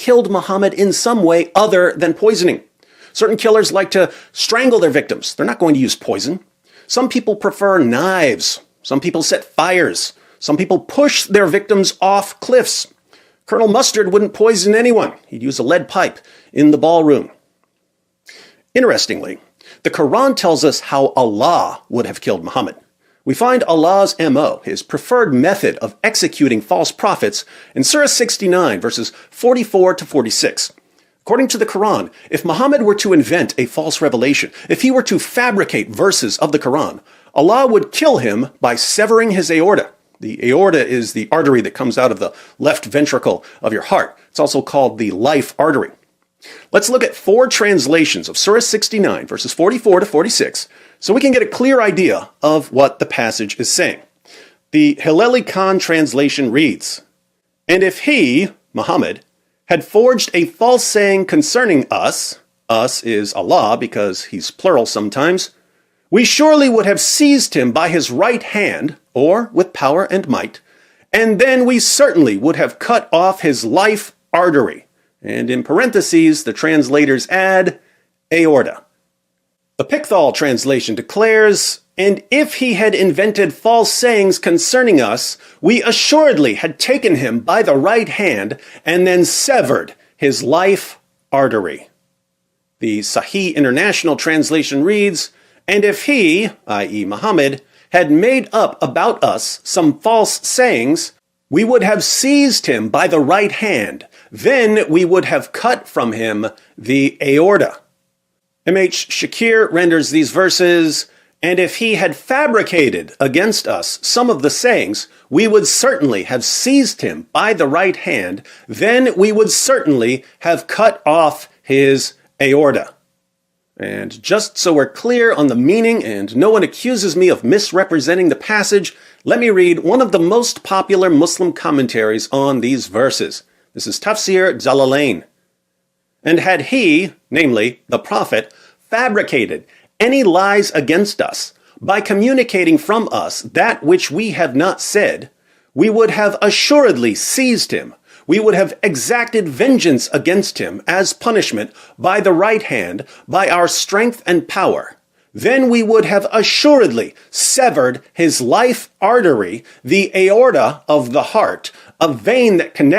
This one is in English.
killed Muhammad in some way other than poisoning. Certain killers like to strangle their victims. They're not going to use poison. Some people prefer knives. Some people set fires. Some people push their victims off cliffs. Colonel Mustard wouldn't poison anyone. He'd use a lead pipe in the ballroom. Interestingly, the Quran tells us how Allah would have killed Muhammad. We find Allah's MO, his preferred method of executing false prophets, in Surah 69, verses 44 to 46. According to the Quran, if Muhammad were to invent a false revelation, if he were to fabricate verses of the Quran, Allah would kill him by severing his aorta. The aorta is the artery that comes out of the left ventricle of your heart. It's also called the life artery. Let's look at 4 translations of Surah 69, verses 44 to 46, so we can get a clear idea of what the passage is saying. The Hilleli Khan translation reads, "And if he, Muhammad, had forged a false saying concerning us is Allah because he's plural sometimes, we surely would have seized him by his right hand, or with power and might, and then we certainly would have cut off his life artery." And in parentheses, the translators add, aorta. The Pickthall translation declares, "And if he had invented false sayings concerning us, we assuredly had taken him by the right hand and then severed his life artery." The Sahih International translation reads, "And if he, i.e. Muhammad, had made up about us some false sayings, we would have seized him by the right hand. Then we would have cut from him the aorta." M.H. Shakir renders these verses, "And if he had fabricated against us some of the sayings, we would certainly have seized him by the right hand. Then we would certainly have cut off his aorta." And just so we're clear on the meaning and no one accuses me of misrepresenting the passage, let me read one of the most popular Muslim commentaries on these verses. This is Tafsir Jalalain. "And had he, namely the Prophet, fabricated any lies against us by communicating from us that which we have not said, we would have assuredly seized him. We would have exacted vengeance against him as punishment by the right hand, by our strength and power. Then we would have assuredly severed his life artery, the aorta of the heart, a vein that connects